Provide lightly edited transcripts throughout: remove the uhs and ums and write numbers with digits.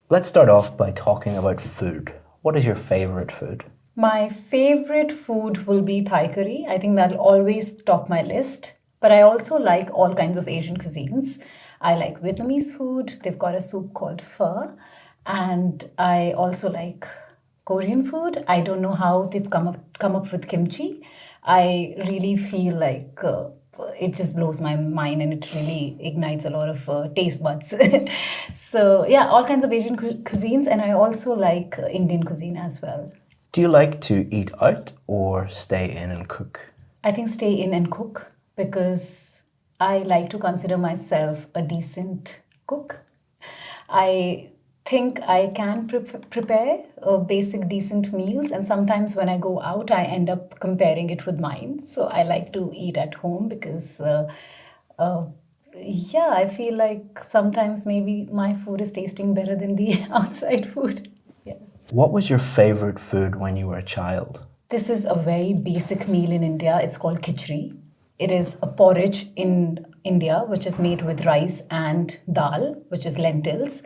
Let's start off by talking about food. What is your favorite food? My favorite food will be Thai curry. I think that'll always top my list. But I also like all kinds of Asian cuisines. I like Vietnamese food. They've got a soup called pho. And I also like Korean food. I don't know how they've come up with kimchi. I really feel like it just blows my mind and it really ignites a lot of taste buds. So yeah, all kinds of Asian cuisines, and I also like Indian cuisine as well. Do you like to eat out or stay in and cook? I think stay in and cook because I like to consider myself a decent cook. I think I can prepare basic decent meals, and sometimes when I go out, I end up comparing it with mine. So I like to eat at home because, uh, yeah, I feel like sometimes maybe my food is tasting better than the outside food. Yes. What was your favorite food when you were a child? This is a very basic meal in India. It's called khichdi. It is a porridge in India, which is made with rice and dal, which is lentils.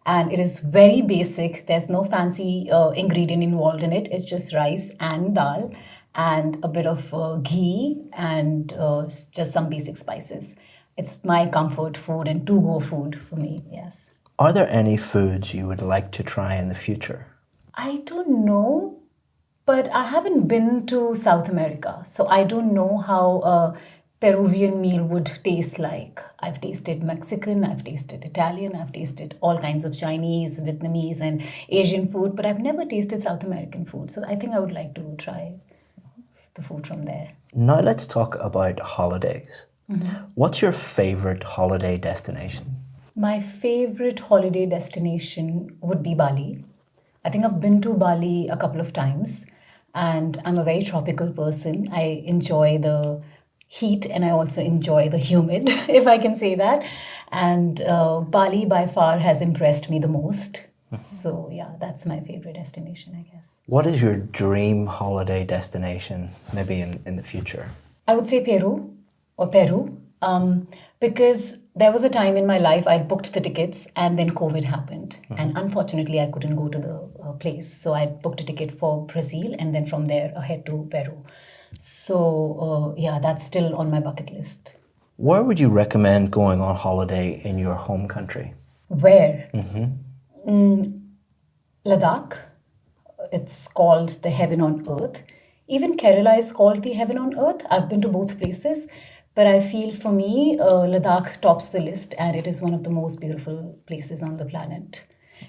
And it is very basic. There's no fancy ingredient involved in it. It's just rice and dal and a bit of ghee and just some basic spices. It's my comfort food and to-go food for me, yes. Are there any foods you would like to try in the future? I don't know, but I haven't been to South America, so I don't know how a Peruvian meal would taste like. I've tasted Mexican, I've tasted Italian, I've tasted all kinds of Chinese, Vietnamese, and Asian food, but I've never tasted South American food. So I think I would like to try the food from there. Now let's talk about holidays. What's your favorite holiday destination? My favorite holiday destination would be Bali. I think I've been to Bali a couple of times, and I'm a very tropical person. I enjoy the heat and I also enjoy the humid, if I can say that. And Bali by far has impressed me the most. So, yeah, that's my favorite destination, I guess. What is your dream holiday destination, maybe in the future? I would say Peru, because there was a time in my life I booked the tickets and then COVID happened. And unfortunately, I couldn't go to the place. So I booked a ticket for Brazil and then from there ahead to Peru. So, yeah, that's still on my bucket list. Where would you recommend going on holiday in your home country? Where? Ladakh. It's called the heaven on earth. Even Kerala is called the heaven on earth. I've been to both places, but I feel for me, Ladakh tops the list and it is one of the most beautiful places on the planet.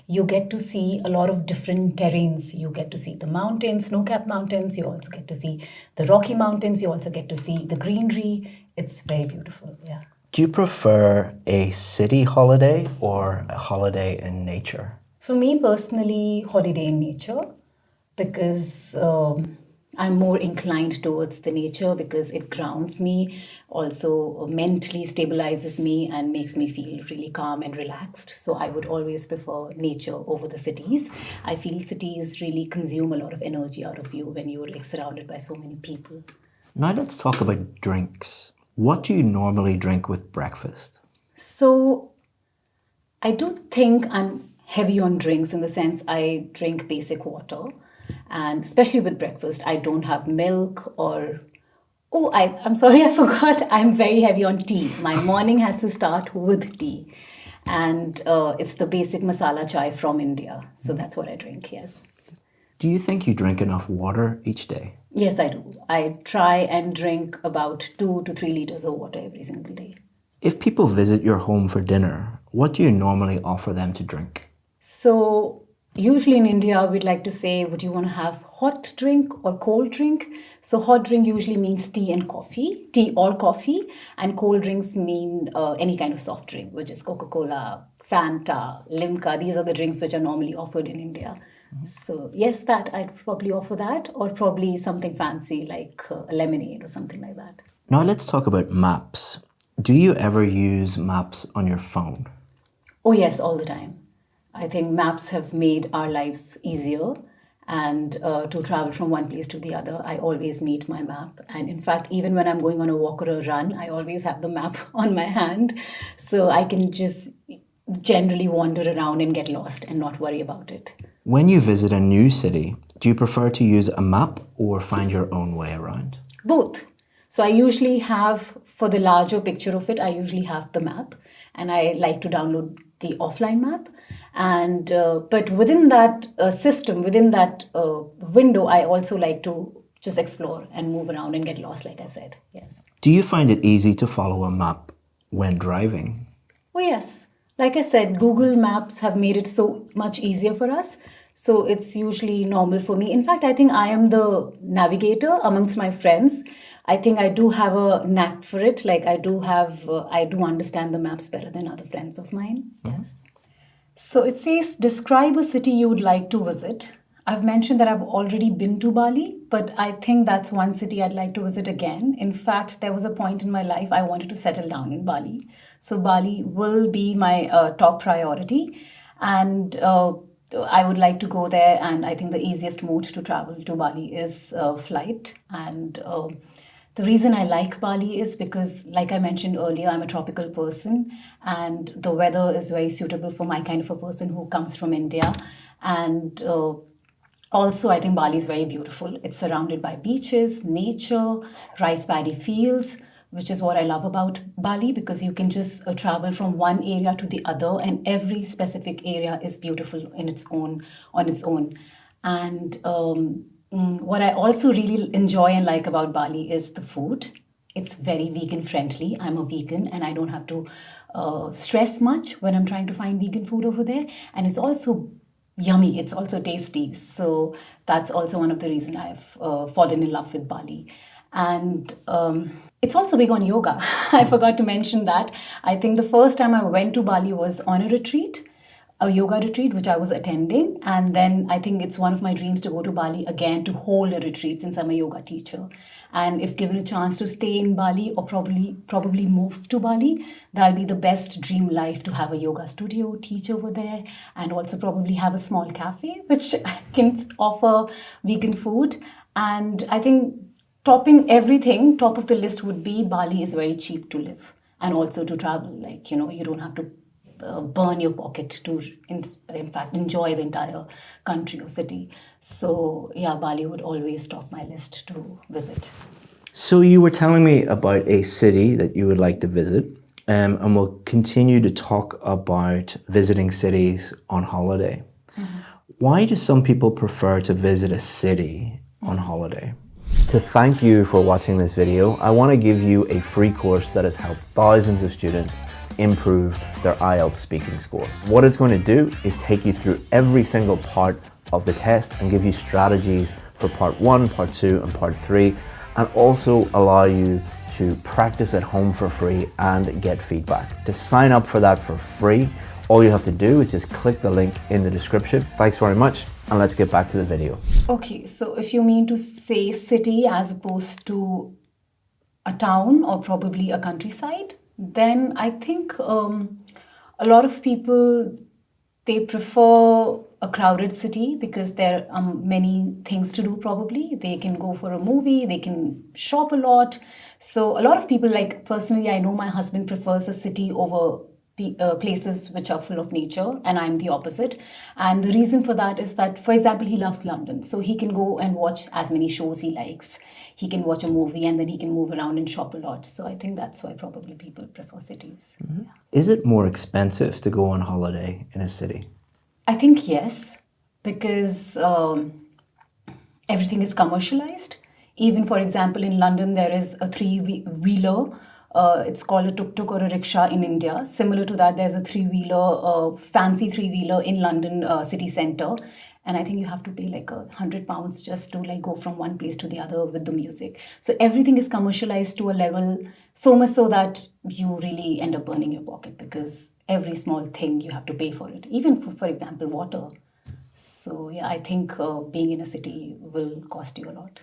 You get to see a lot of different terrains. You get to see the mountains, snow-capped mountains. You also get to see the Rocky Mountains. You also get to see the greenery. It's very beautiful, yeah. Do you prefer a city holiday or a holiday in nature? For me personally, holiday in nature because I'm more inclined towards the nature because it grounds me, also mentally stabilizes me and makes me feel really calm and relaxed. So I would always prefer nature over the cities. I feel cities really consume a lot of energy out of you when you're like surrounded by so many people. Now let's talk about drinks. What do you normally drink with breakfast? So I don't think I'm heavy on drinks in the sense I drink basic water. And especially with breakfast, I don't have milk or... Oh, I'm sorry, I forgot. I'm very heavy on tea. My morning has to start with tea. And it's the basic masala chai from India. So that's what I drink, yes. Do you think you drink enough water each day? Yes, I do. I try and drink about 2 to 3 liters of water every single day. If people visit your home for dinner, what do you normally offer them to drink? So usually in India, we'd like to say, would you want to have hot drink or cold drink? So hot drink usually means tea or coffee, and cold drinks mean any kind of soft drink, which is Coca-Cola, Fanta, Limca. These are the drinks which are normally offered in India. So yes, that I'd probably offer that, or probably something fancy like a lemonade or something like that. Now let's talk about maps. Do you ever use maps on your phone? Oh yes, all the time. I think maps have made our lives easier, and to travel from one place to the other, I always need my map. And in fact, even when I'm going on a walk or a run, I always have the map on my hand. So I can just generally wander around and get lost and not worry about it. When you visit a new city, do you prefer to use a map or find your own way around? Both. So I usually have, for the larger picture of it, I usually have the map, and I like to download the offline map. And but within that system, within that window, I also like to just explore and move around and get lost, like I said. Yes. Do you find it easy to follow a map when driving? Oh, yes. Like I said, Google Maps have made it so much easier for us. So it's usually normal for me. In fact, I think I am the navigator amongst my friends. I think I do have a knack for it. Like I do understand the maps better than other friends of mine. Yes. So it says, describe a city you would like to visit. I've mentioned that I've already been to Bali, but I think that's one city I'd like to visit again. In fact, there was a point in my life I wanted to settle down in Bali. So Bali will be my top priority. And I would like to go there. And I think the easiest mode to travel to Bali is flight. And the reason I like Bali is because, like I mentioned earlier, I'm a tropical person and the weather is very suitable for my kind of a person who comes from India. And also, I think Bali is very beautiful. It's surrounded by beaches, nature, rice paddy fields, which is what I love about Bali, because you can just travel from one area to the other, and every specific area is beautiful in its own, on its own. And what I also really enjoy and like about Bali is the food. It's very vegan friendly. I'm a vegan and I don't have to stress much when I'm trying to find vegan food over there. And it's also yummy. It's also tasty. So that's also one of the reasons I've fallen in love with Bali. And it's also big on yoga. I forgot to mention that. I think the first time I went to Bali was on a retreat, a yoga retreat, which I was attending. And then I think it's one of my dreams to go to Bali again to hold a retreat, since I'm a yoga teacher. And if given a chance to stay in Bali or probably move to Bali, that'll be the best dream life, to have a yoga studio, teach over there, and also probably have a small cafe which can offer vegan food. And I think topping everything, top of the list would be Bali is very cheap to live and also to travel. Like, you don't have to burn your pocket to, in fact, enjoy the entire country or city. So yeah, Bali would always top my list to visit. So you were telling me about a city that you would like to visit, and we'll continue to talk about visiting cities on holiday. Mm-hmm. Why do some people prefer to visit a city on holiday? To thank you for watching this video, I want to give you a free course that has helped thousands of students improve their IELTS speaking score. What it's going to do is take you through every single part of the test and give you strategies for part 1, part 2, and part 3, and also allow you to practice at home for free and get feedback. To sign up for that for free, all you have to do is just click the link in the description. Thanks very much, and let's get back to the video. Okay, so if you mean to say city as opposed to a town or probably a countryside, then I think a lot of people, they prefer a crowded city because there are many things to do probably. They can go for a movie, they can shop a lot. So a lot of people, like personally, I know my husband prefers a city over places which are full of nature, and I'm the opposite. And the reason for that is that, for example, he loves London, so he can go and watch as many shows he likes. He can watch a movie and then he can move around and shop a lot. So I think that's why probably people prefer cities. Mm-hmm. Yeah. Is it more expensive to go on holiday in a city? I think yes, because everything is commercialized. Even, for example, in London, there is a three-wheeler. It's called a tuk-tuk or a rickshaw in India. Similar to that, there's a three-wheeler, fancy three-wheeler in London city centre. And I think you have to pay like £100 just to like go from one place to the other with the music. So everything is commercialized to a level so much so that you really end up burning your pocket, because every small thing you have to pay for it. Even for example, water. So yeah, I think being in a city will cost you a lot.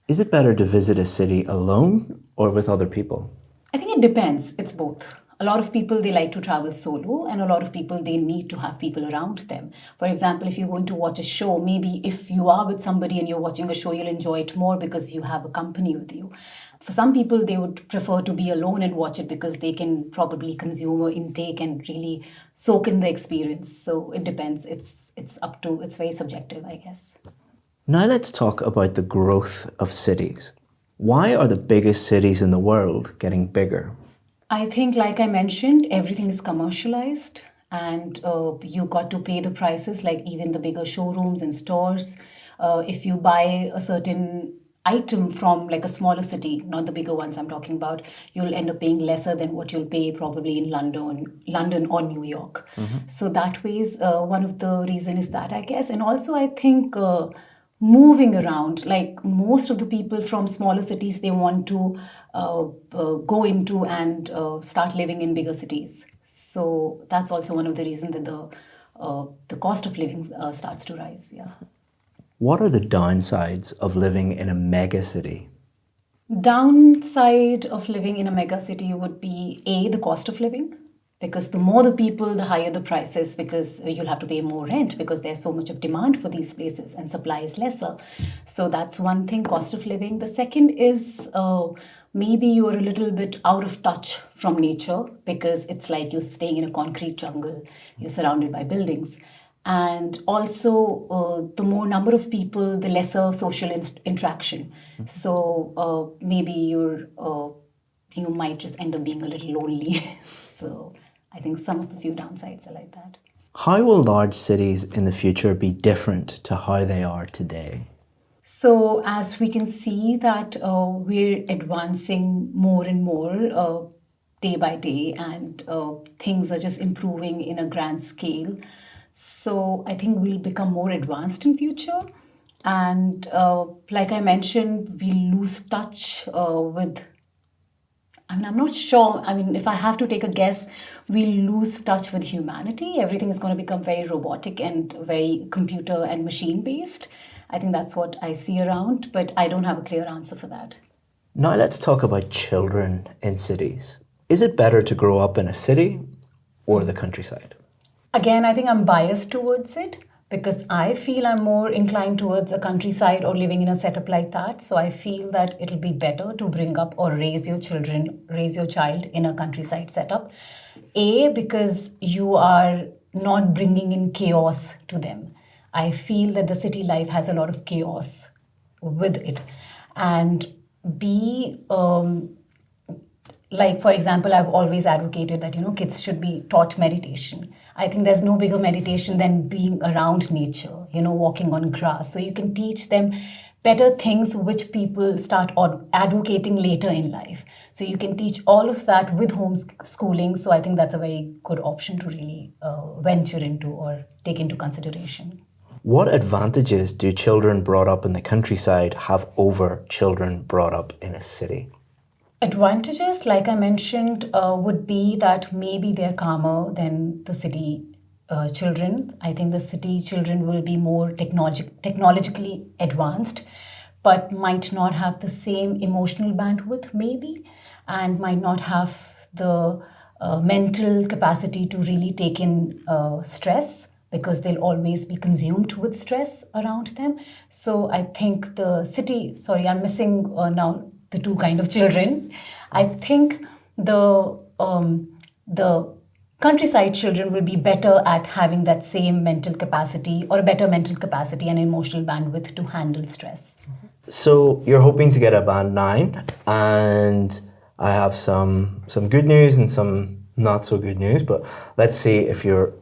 Is it better to visit a city alone or with other people? I think it depends. It's both. a lot of people, they like to travel solo, and a lot of people, they need to have people around them. For example, if you're going to watch a show, maybe if you are with somebody and you're watching a show, you'll enjoy it more because you have a company with you. For some people, they would prefer to be alone and watch it because they can probably consume or intake and really soak in the experience. So it depends. It's very subjective, I guess. Now let's talk about the growth of cities. Why are the biggest cities in the world getting bigger? I think, like I mentioned, everything is commercialized, and you got to pay the prices, like even the bigger showrooms and stores. If you buy a certain item from like a smaller city, not the bigger ones I'm talking about, you'll end up paying lesser than what you'll pay probably in London or New York. So that way is one of the reason is that, I guess. And also I think moving around, like most of the people from smaller cities, they want to go into and start living in bigger cities. So that's also one of the reasons that the cost of living starts to rise. Yeah. What are the downsides of living in a mega city? Downside of living in a mega city would be the cost of living, because the more the people, the higher the prices, because you'll have to pay more rent because there's so much of demand for these places and supply is lesser. So that's one thing, cost of living. The second is maybe you're a little bit out of touch from nature, because it's like you're staying in a concrete jungle, you're surrounded by buildings. And also, the more number of people, the lesser social interaction. So maybe you might just end up being a little lonely. So I think some of the few downsides are like that. How will large cities in the future be different to how they are today? So as we can see that we're advancing more and more day by day, and things are just improving in a grand scale. So I think we'll become more advanced in future. And like I mentioned, we lose touch with, I'm not sure. I mean, if I have to take a guess, we'll lose touch with humanity. Everything is going to become very robotic and very computer and machine based. I think that's what I see around, but I don't have a clear answer for that. Now let's talk about children in cities. Is it better to grow up in a city or the countryside? Again, I think I'm biased towards it because I feel I'm more inclined towards a countryside or living in a setup like that. So I feel that it'll be better to bring up or raise your child in a countryside setup. Because you are not bringing in chaos to them. I feel that the city life has a lot of chaos with it. And B, like for example, I've always advocated that kids should be taught meditation. I think there's no bigger meditation than being around nature, walking on grass. So you can teach them better things which people start advocating later in life. So you can teach all of that with homeschooling. So I think that's a very good option to really venture into or take into consideration. What advantages do children brought up in the countryside have over children brought up in a city? Advantages, like I mentioned, would be that maybe they're calmer than the city children. I think the city children will be more technologically advanced, but might not have the same emotional bandwidth maybe, and might not have the mental capacity to really take in stress, because they'll always be consumed with stress around them. So I think the city, I'm missing now the two kind of children. I think the countryside children will be better at having that same mental capacity or a better mental capacity and emotional bandwidth to handle stress. So you're hoping to get a band 9, and I have some good news and some not so good news, but let's see if you're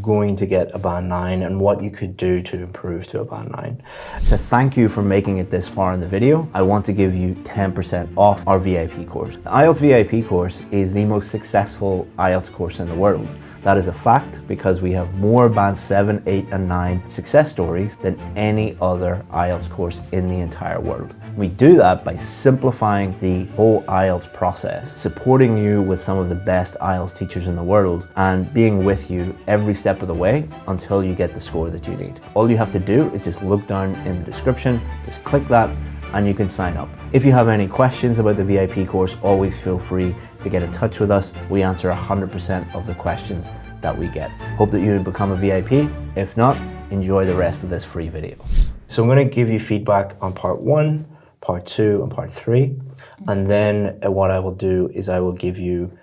going to get a band 9 and what you could do to improve to a band 9. To thank you for making it this far in the video, I want to give you 10% off our VIP course. The IELTS VIP course is the most successful IELTS course in the world. That is a fact because we have more band 7, 8 and 9 success stories than any other IELTS course in the entire world. We do that by simplifying the whole IELTS process, supporting you with some of the best IELTS teachers in the world, and being with you every step of the way until you get the score that you need. All you have to do is just look down in the description, just click that, and you can sign up. If you have any questions about the VIP course, always feel free to get in touch with us. We answer 100% of the questions that we get. Hope that you would become a VIP. If not, enjoy the rest of this free video. So I'm going to give you feedback on part 1, part 2, and part 3. And then what I will do is I will give you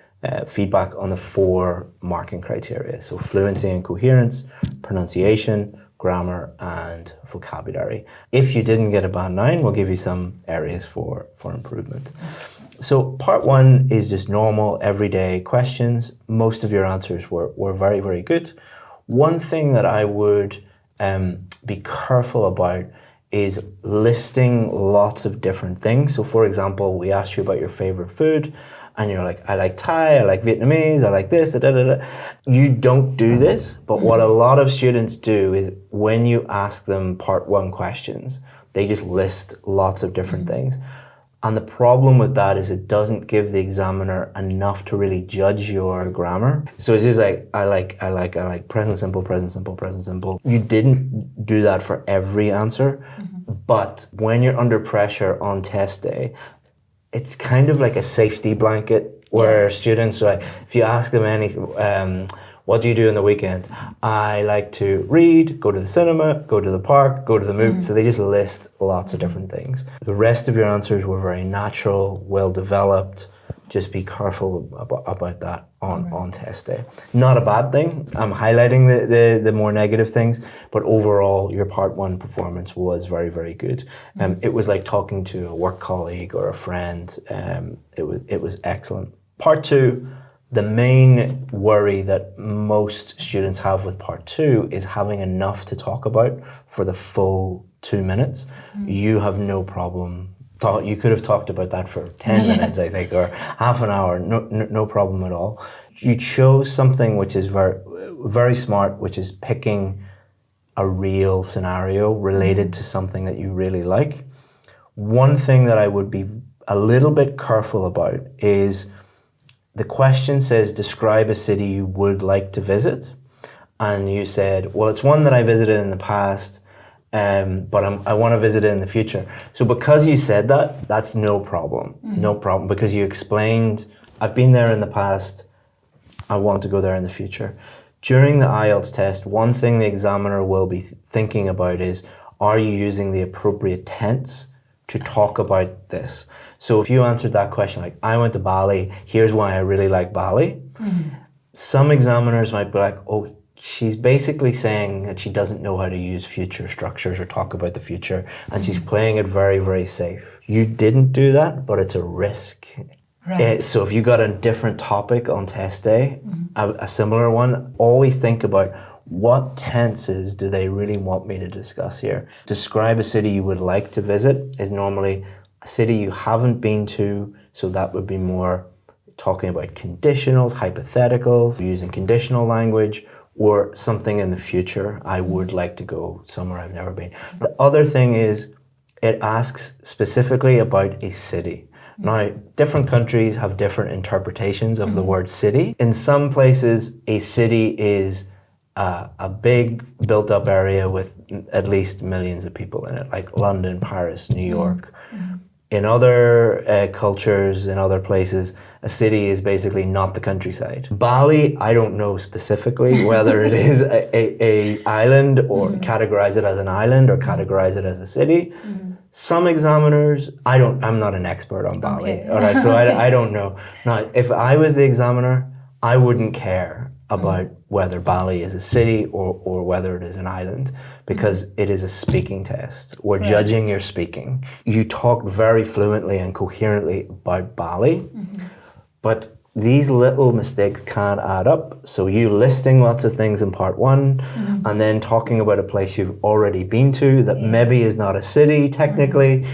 feedback on the 4 marking criteria. So fluency and coherence, pronunciation, grammar, and vocabulary. If you didn't get a band 9, we'll give you some areas for improvement. So part 1 is just normal, everyday questions. Most of your answers were very, very good. One thing that I would be careful about is listing lots of different things. So for example, we asked you about your favorite food, and you're like, I like Thai, I like Vietnamese, I like this, da, da, da, da. You don't do this, but what a lot of students do is when you ask them part 1 questions, they just list lots of different things. And the problem with that is it doesn't give the examiner enough to really judge your grammar. So it's just like, I like, present simple, present simple, present simple. You didn't do that for every answer, but when you're under pressure on test day, it's kind of like a safety blanket where students, like, if you ask them anything, what do you do in the weekend? I like to read, go to the cinema, go to the park, go to the movie. So they just list lots of different things. The rest of your answers were very natural, well developed. Just be careful about that on test day. Not a bad thing. I'm highlighting the more negative things, but overall your part 1 performance was very, very good. It was like talking to a work colleague or a friend. It was excellent. Part 2, the main worry that most students have with part 2 is having enough to talk about for the full 2 minutes. You have no problem. You could have talked about that for 10 minutes, I think, or half an hour, no problem at all. You chose something which is very, very smart, which is picking a real scenario related to something that you really like. One thing that I would be a little bit careful about is the question says, describe a city you would like to visit. And you said, well, it's one that I visited in the past, but I want to visit it in the future. So because you said that, that's no problem. No problem, because you explained, I've been there in the past, I want to go there in the future. During the IELTS test, one thing the examiner will be thinking about is, are you using the appropriate tense to talk about this? So if you answered that question like, I went to Bali, here's why I really like Bali. Some examiners might be like, oh, she's basically saying that she doesn't know how to use future structures or talk about the future, and she's playing it very, very safe. You didn't do that, but it's a risk. Right. So if you got a different topic on test day, a similar one, always think about what tenses do they really want me to discuss here. Describe a city you would like to visit is normally a city you haven't been to, so that would be more talking about conditionals, hypotheticals, using conditional language, or something in the future. I would like to go somewhere I've never been. The other thing is it asks specifically about a city. Now, different countries have different interpretations of the word city. In some places, a city is a big built-up area with at least millions of people in it, like London, Paris, New York. In other cultures, in other places, a city is basically not the countryside. Bali, I don't know specifically whether it is a island or categorize it as an island or categorize it as a city. Some examiners, I'm not an expert on Bali, Okay. all right, so I don't know. Now, if I was the examiner, I wouldn't care about whether Bali is a city or whether it is an island, because it is a speaking test. We're judging your speaking. You talked very fluently and coherently about Bali, but these little mistakes can't add up. So you listing lots of things in part 1 and then talking about a place you've already been to that maybe is not a city technically.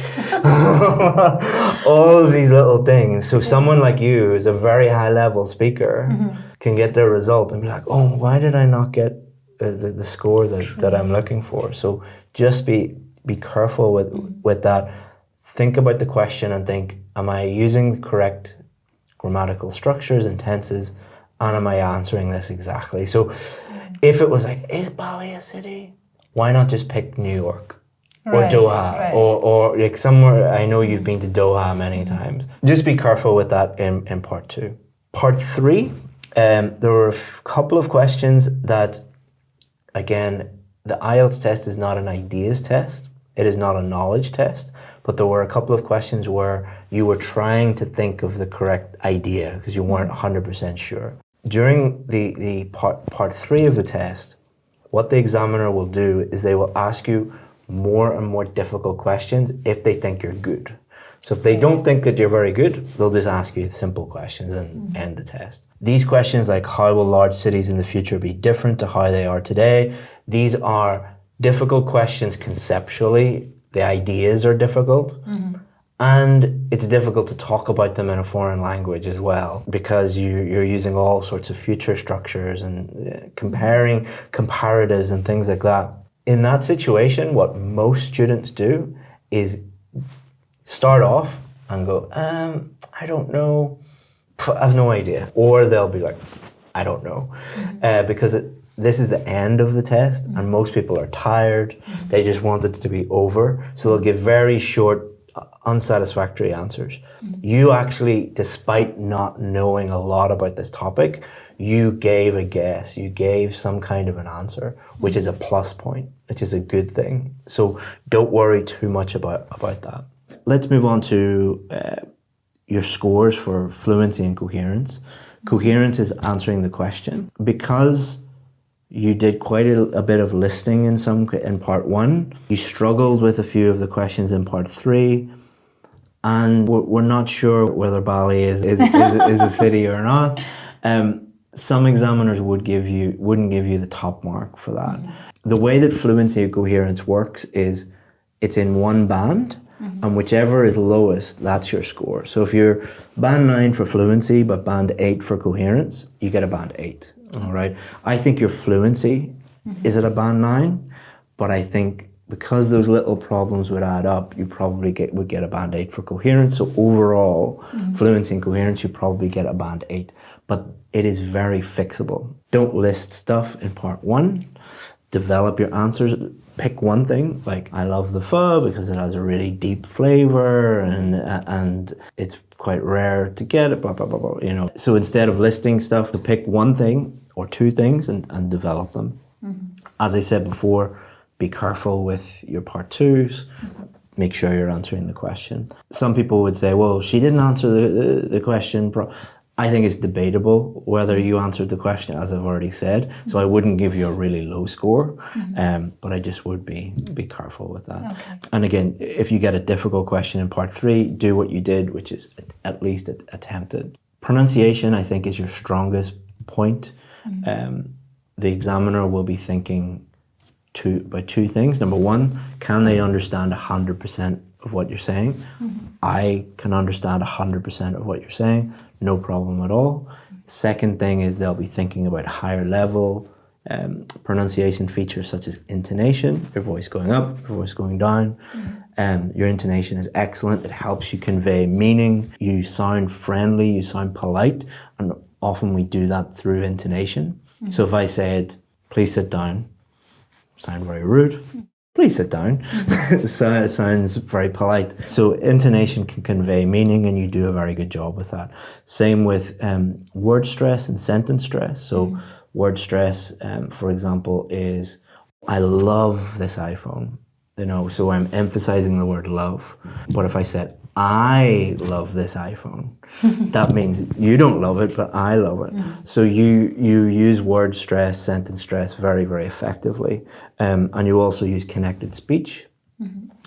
All of these little things. So someone like you who's a very high level speaker can get their result and be like, oh, why did I not get the score that I'm looking for? So just be careful with that. Think about the question and think, am I using the correct grammatical structures and tenses, and am I answering this exactly? So if it was like, is Bali a city? Why not just pick New York? or Right, Doha, right. or like somewhere. I know you've been to Doha many times. Just be careful with that in part 2. Part 3, there were a couple of questions that, again, the IELTS test is not an ideas test. It is not a knowledge test, but there were a couple of questions where you were trying to think of the correct idea because you weren't 100% sure. During the part 3 of the test, what the examiner will do is they will ask you more and more difficult questions if they think you're good. So if they don't think that you're very good, they'll just ask you simple questions and end the test. These questions like how will large cities in the future be different to how they are today? These are difficult questions conceptually. The ideas are difficult. And it's difficult to talk about them in a foreign language as well because you're using all sorts of future structures and comparing comparatives and things like that. In that situation, what most students do is start off and go, I don't know, I have no idea. Or they'll be like, I don't know. Because this is the end of the test and most people are tired. They just want it to be over. So they'll give very short, unsatisfactory answers. You actually, despite not knowing a lot about this topic, you gave a guess. You gave some kind of an answer, which is a plus point, which is a good thing. So don't worry too much about that. Let's move on to your scores for fluency and coherence. Coherence is answering the question. Because you did quite a bit of listing in part 1, you struggled with a few of the questions in part 3, and we're not sure whether Bali is a city or not. Some examiners wouldn't give you the top mark for that. The way that fluency and coherence works is it's in one band, and whichever is lowest, that's your score. So if you're band 9 for fluency, but band 8 for coherence, you get a band 8, all right? I think your fluency is at a band 9, but I think because those little problems would add up, you probably would get a band 8 for coherence. So overall, fluency and coherence, you probably get a band 8, but it is very fixable. Don't list stuff in part 1, develop your answers. Pick one thing, like I love the pho because it has a really deep flavor and it's quite rare to get it, blah, blah, blah, blah, you know. So instead of listing stuff, pick one thing or two things and develop them. As I said before, be careful with your part 2s. Make sure you're answering the question. Some people would say, well, she didn't answer the question. I think it's debatable whether you answered the question, as I've already said. So I wouldn't give you a really low score, but I just would be careful with that. Okay. And again, if you get a difficult question in part 3, do what you did, which is at least attempt it. Pronunciation, I think, is your strongest point. The examiner will be thinking about two things. Number one, can they understand 100% of what you're saying? I can understand 100% of what you're saying, no problem at all. Second thing is they'll be thinking about higher level pronunciation features such as intonation, your voice going up, your voice going down. Your intonation is excellent. It helps you convey meaning. You sound friendly, you sound polite, and often we do that through intonation. So if I said, please sit down, sound very rude. Please sit down. So it sounds very polite. So intonation can convey meaning and you do a very good job with that. Same with word stress and sentence stress. So word stress, for example, is I love this iPhone. You know, so I'm emphasizing the word love. But if I said, I love this iPhone, that means you don't love it, but I love it. So you use word stress, sentence stress very, very effectively. And you also use connected speech.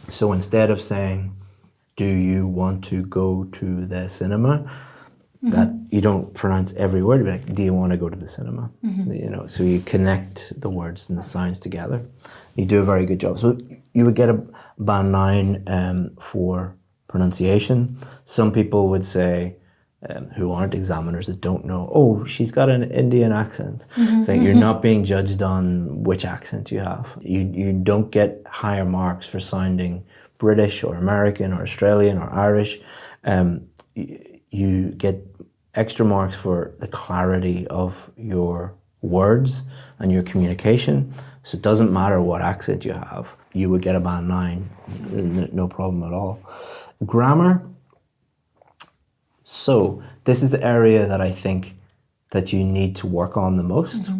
So instead of saying, do you want to go to the cinema? That you don't pronounce every word, but like, do you want to go to the cinema? You know, so you connect the words and the sounds together. You do a very good job. So you would get a band 9 for pronunciation. Some people would say, who aren't examiners that don't know, oh, she's got an Indian accent. So you're not being judged on which accent you have. You don't get higher marks for sounding British or American or Australian or Irish. You get extra marks for the clarity of your words and your communication. So it doesn't matter what accent you have, you would get a band 9, no problem at all. Grammar. So this is the area that I think that you need to work on the most.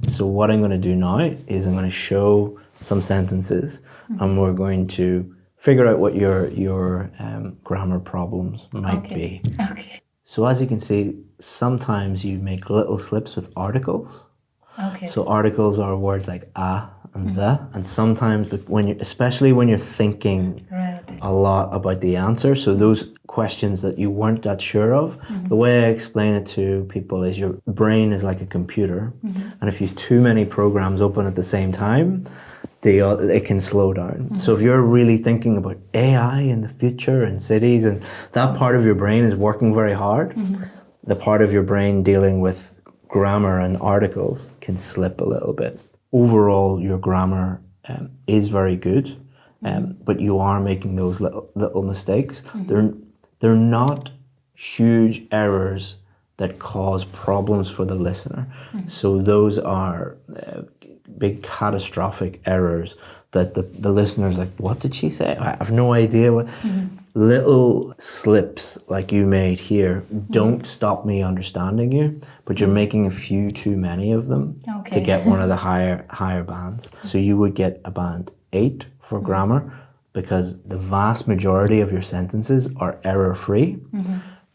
So what I'm going to do now is I'm going to show some sentences and we're going to figure out what your grammar problems might be. Okay. So as you can see, sometimes you make little slips with articles. Okay. So articles are words like a and the, and sometimes when you, especially when you're thinking Right. a lot about the answer, so those questions that you weren't that sure of, the way I explain it to people is your brain is like a computer, and if you've too many programs open at the same time, it can slow down. So if you're really thinking about AI in the future and cities, and that part of your brain is working very hard, the part of your brain dealing with grammar and articles can slip a little bit. Overall, your grammar is very good, but you are making those little mistakes. They're not huge errors that cause problems for the listener. So those are big catastrophic errors that the listener's like, what did she say? I have no idea what. Little slips like you made here don't stop me understanding you, but you're making a few too many of them to get one of the higher bands. So you would get a band 8 for grammar because the vast majority of your sentences are error-free,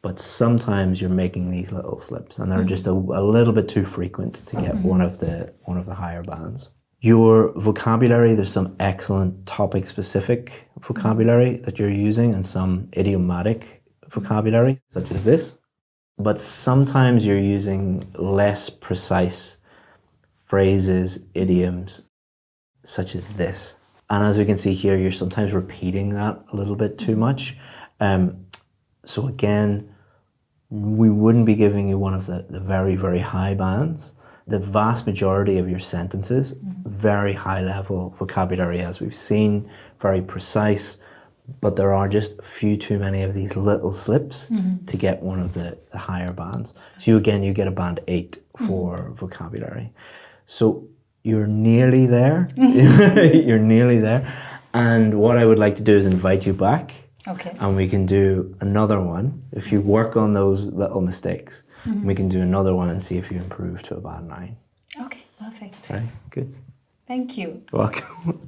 but sometimes you're making these little slips and they're just a little bit too frequent to get one of the higher bands. Your vocabulary, there's some excellent topic-specific vocabulary that you're using and some idiomatic vocabulary, such as this. But sometimes you're using less precise phrases, idioms, such as this. And as we can see here, you're sometimes repeating that a little bit too much. So again, we wouldn't be giving you one of the very, very high bands. The vast majority of your sentences, very high level vocabulary as we've seen, very precise, but there are just a few too many of these little slips to get one of the higher bands. So you get a band 8 for vocabulary. So you're nearly there. You're nearly there. And what I would like to do is invite you back. Okay. And we can do another one if you work on those little mistakes. We can do another one and see if you improve to a band 9. Okay, perfect. Right? Good. Thank you. Welcome.